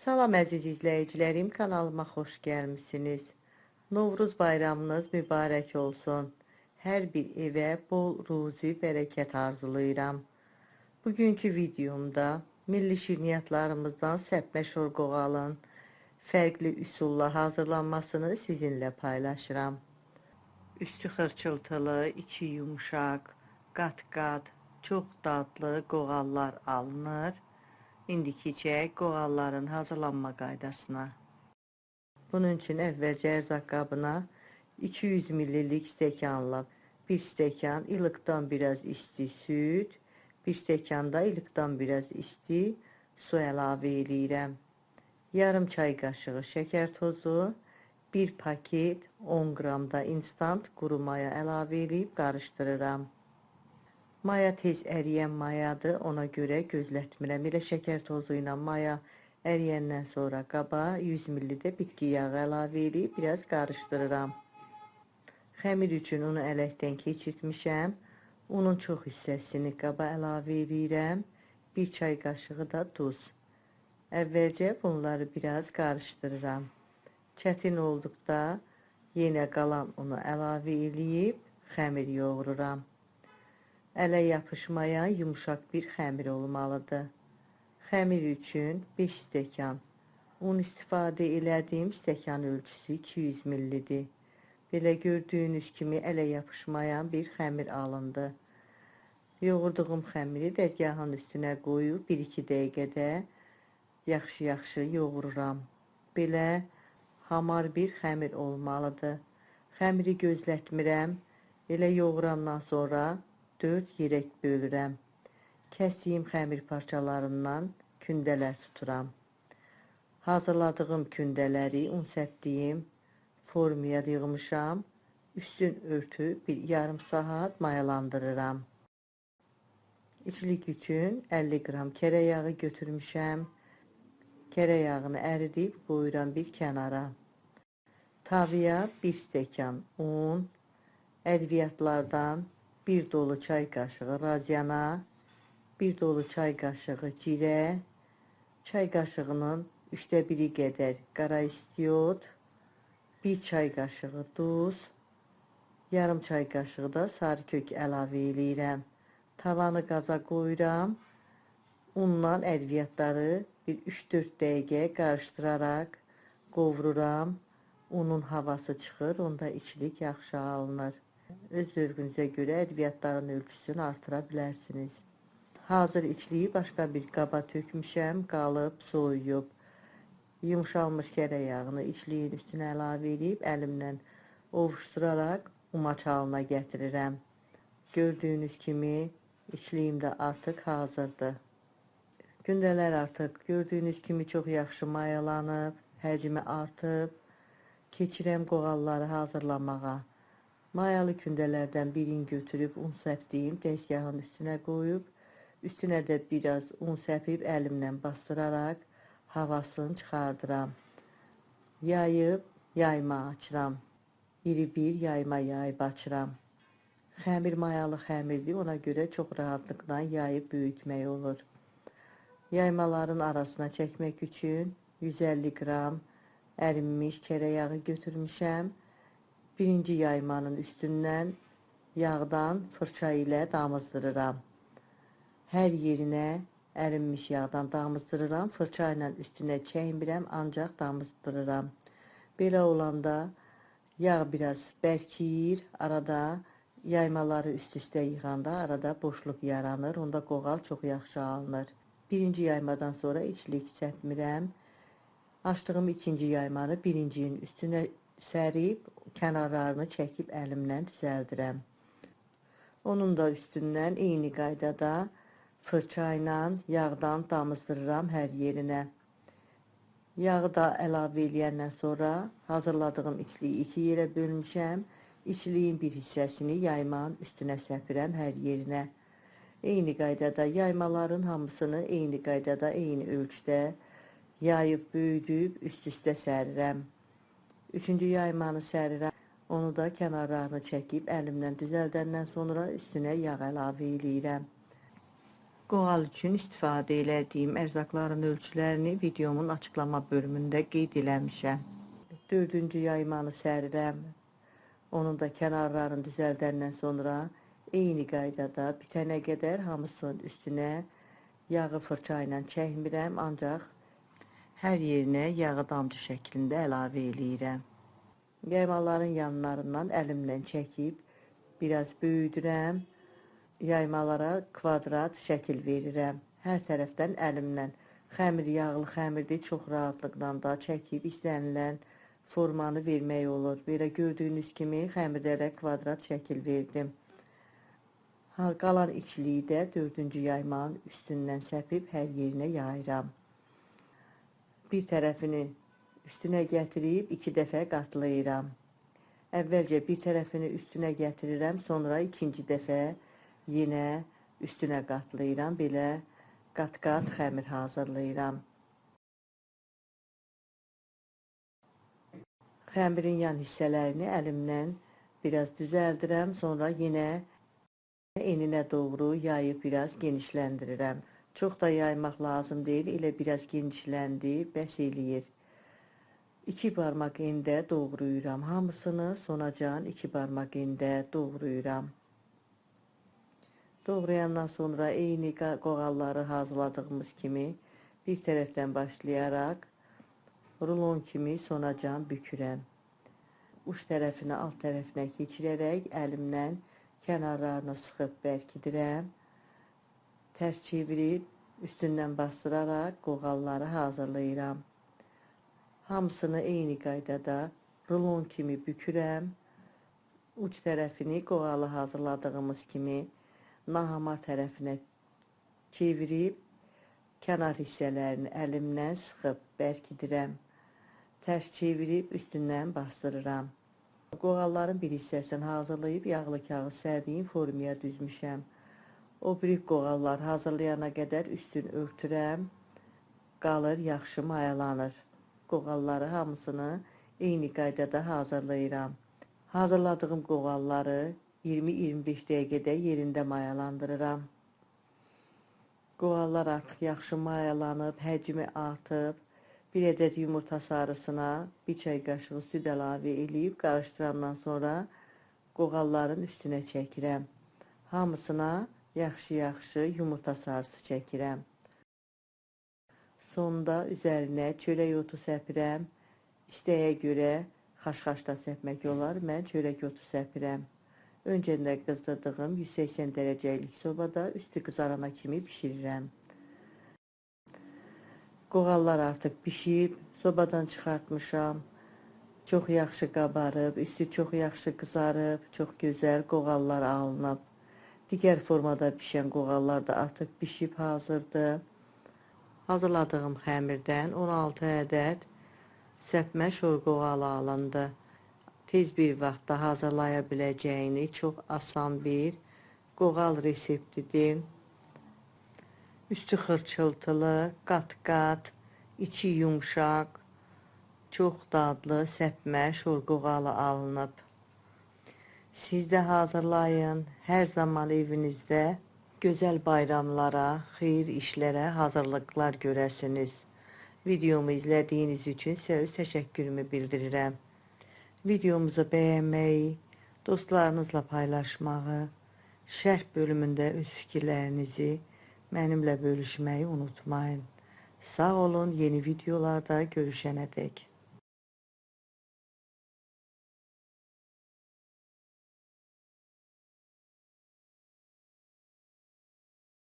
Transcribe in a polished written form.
Salam əziz izləyicilərim, kanalıma xoş gəlmisiniz. Novruz bayramınız mübarək olsun. Hər bir evə bol ruzi bərəkət arzulayıram. Bugünkü videomda milli şirniyyatlarımızdan səpmə şorqoğalın fərqli üsulla hazırlanmasını sizinlə paylaşıram. Üstü xırçıltılı, içi yumuşaq, qat-qat, çox dadlı qoğallar alınır. İndi keçək qoğalların hazırlanma qaydasına. Bunun üçün əvvəlcə ərzaq qabına 200 ml stəkanla 1 stəkan ilıqdan biraz isti süd, 1 stəkan da ilıqdan biraz isti su əlavə edirəm. Yarım çay qaşığı şəkər tozu, 1 paket 10 qram da instant quru maya əlavə edib qarışdırıram. Maya tez əriyən mayadır, ona görə gözlətmirəm. Elə şəkər tozu ilə maya əriyəndən sonra qaba 100 ml də bitki yağı əlavə edib biraz qarışdırıram. Xəmir üçün unu ələkdən keçirtmişəm. Unun çox hissəsini qaba əlavə edirəm. 1 çay qaşığı da duz. Əvvəlcə bunları biraz qarışdırıram. Çətin olduqda yenə qalan unu əlavə edib xəmir yoğururam. Ələ yapışmayan yumuşaq bir xəmir olmalıdır. Xəmir üçün 5 stəkan un istifadə elədim. Stəkan ölçüsü 200 ml-dir. Belə gördüyünüz kimi ələ yapışmayan bir xəmir alındı. Yoğurduğum xəmiri dəzgahın üstünə qoyub 1-2 dəqiqədə yaxşı yoğururam. Belə hamar bir xəmir olmalıdır. Xəmiri gözlətmirəm. Elə yoğurandan sonra 4 yerək bölürəm. Kəsdiyim xəmir parçalarından kündələr tuturam. Hazırladığım kündələri un səpdiyim formaya yığmışam. Üstün örtüb bir yarım saat mayalandırıram. İçlik üçün 50 qram kərə yağı götürmüşəm. Kərə yağını əridib qoyuram bir kənara. Tavaya 1 stəkan un, ədviyyatlardan 1 dolu çay qaşığı razyana, 1 dolu çay qaşığı cirə, çay qaşığının 1/3 qədər qara istiot, 1 çay qaşığı duz, yarım çay qaşığı da sarı kök əlavə edirəm. Tavanı qaza qoyuram. Unla ədviyyatları bir 3-4 dəqiqə qarışdıraraq qovururam. Unun havası çıxır, onda içlik yaxşı alınır. Öz zövqünüzə görə ədviyyatların ölçüsünü artıra bilərsiniz. Hazır içliyi başqa bir qaba tökmüşəm, qalıb, soyuyub. Yumuşalmış kərə yağını içliyin üstünə əlavə edib əlimlə ovuşduraraq umaç halına gətirirəm. Gördüyünüz kimi içliyim də artıq hazırdır. Gündələr artıq gördüyünüz kimi çox yaxşı mayalanıb, həcmi artıb. Keçirəm qoğalları hazırlamağa. Mayalı kündələrdən birini götürüb un səpdiyim dəzgahın üstünə qoyub, üstünə də biraz un səpib əlimlə bastıraraq havasını çıxardıram. Yayıb yayma açıram. İri bir yayma yayıb açıram. Xəmir mayalı xəmirdir, ona görə çox rahatlıqla yayıb böyütmək olur. Yaymaların arasına çəkmək üçün 150 qram ərinmiş kərə yağı götürmüşəm. Birinci yaymanın üstündən yağdan fırça ilə damızdırıram. Hər yerinə ərinmiş yağdan damızdırıram. Fırça ilə üstünə çəkmirəm, ancaq damızdırıram. Belə olanda yağ biraz bərkiyir. Arada yaymaları üst-üstə yığanda arada boşluq yaranır. Onda qoğal çox yaxşı alınır. Birinci yaymadan sonra içlik səpmirəm. Açdığım ikinci yaymanı birincinin üstünə sərib, kənarlarını çəkib əlimlə düzəldirəm. Onun da üstündən eyni qaydada fırça ilə yağdan damızdırıram hər yerinə. Yağı da əlavə eləyəndən sonra hazırladığım içliyi 2 yerə bölmüşəm. İçliyin bir hissəsini yaymanın üstünə səpirəm hər yerinə. Eyni qaydada yaymaların hamısını eyni qaydada, eyni ölçüdə yayıb böyüdüb üst-üstə sərirəm. Üçüncü yaymanı sərirəm. Onu da kənarlarını çəkib əlimlə düzəldəndən sonra üstünə yağ əlavə edirəm. Qoğal üçün istifadə etdiyim ərzaqların ölçülərini videomun açıqlama bölümündə qeyd eləmişəm. 4-cü yaymanı sərirəm. Onun da kənarlarını düzəldəndən sonra eyni qaydada bitənə qədər hamısının üstünə yağı fırça ilə çəkmirəm, ancaq hər yerinə yağı damcı şəklində əlavə eləyirəm. Yaymaların yanlarından əlimlə çəkib biraz böyüdürəm. Yaymalara kvadrat şəkil verirəm. Hər tərəfdən əlimlə. Xəmir yağlı xəmirdir, çox rahatlıqla da çəkib istənilən formanı vermək olur. Belə gördüyünüz kimi xəmirlərə kvadrat şəkil verdim. Qalan içliyi də 4-cü yaymağın üstündən səpib hər yerinə yayıram. Bir tərəfini üstünə gətirib 2 dəfə qatlayıram. Əvvəlcə bir tərəfini üstünə gətirirəm, sonra ikinci dəfə yenə üstünə qatlayıram. Belə qat-qat xəmir hazırlayıram. Xəmirin yan hissələrini əlimlə biraz düzəldirəm. Sonra yenə eninə doğru yayıb biraz genişləndirirəm. Çox da yaymaq lazım deyil. Elə biraz genişləndi, bəs eləyir. 2 barmaq endə doğrayıram hamısını. Sonacan 2 barmaq endə doğrayıram. Doğrayandan sonra eyni qoğalları hazırladığımız kimi bir tərəfdən başlayaraq rulon kimi sonacan bükürəm. Uç tərəfinə alt tərəfinə keçirərək əlimlə kənarlarını sıxıb bərkidirəm. Tərs çevirib üstündən bastıraraq qoğalları hazırlayıram. Hamısını eyni qaydada rulon kimi bükürəm. Uç tərəfini qoğalı hazırladığımız kimi nahamar tərəfinə çevirib kənar hissələrini əlimlə sıxıb bərkidirəm. Tərs çevirib üstündən bastırıram. Qoğalların bir hissəsini hazırlayıb yağlı kağız sərdiyim formaya düzmüşəm. O biri qoğallar hazırlayana qədər üstünü örtürəm. Qalır, yaxşı mayalanır. Qoğalları hamısını eyni qaydada hazırlayıram. Hazırladığım qoğalları 20-25 dəqiqədə yerində mayalandırıram. Qoğallar artıq yaxşı mayalanıb, həcmi artıb. Bir ədəd yumurta sarısına 1 çay qaşığı süd əlavə edib qarışdırandan sonra qoğalların üstünə çəkirəm. Hamısına yaxşı yumurta sarısı çəkirəm. Sonda üzərinə çörək otu səpirəm. İstəyə görə xaş-xaş da səpmək olar. Mən çörək otu səpirəm. Öncədən qızdırdığım 180 dərəcəlik sobada üstü qızarana kimi bişirirəm. Qoğallar artıq bişib, sobadan çıxartmışam. Çox yaxşı qabarıb, üstü çox yaxşı qızarıb, çox gözəl qoğallar alınıb. Digər formada bişən qoğallar da artıq bişib hazırdır. Hazırladığım xəmirdən 16 ədəd səpmə şor qoğalı alındı. Tez bir vaxtda hazırlaya biləcəyini çox asan bir qoğal reseptidir. Üstü xırçıltılı, qat-qat, içi yumşaq, çox dadlı səpmə şor qoğalı alınıb. Siz də hazırlayın, hər zaman evinizdə gözəl bayramlara, xeyir işlərə hazırlıqlar görəsiniz. Videomu izlədiyiniz üçün sizə öz təşəkkürümü bildirirəm. Videomuzu bəyənməyi, dostlarınızla paylaşmağı, şərh bölümündə öz fikirlərinizi mənimlə bölüşməyi unutmayın. Sağ olun, yeni videolarda görüşənədək.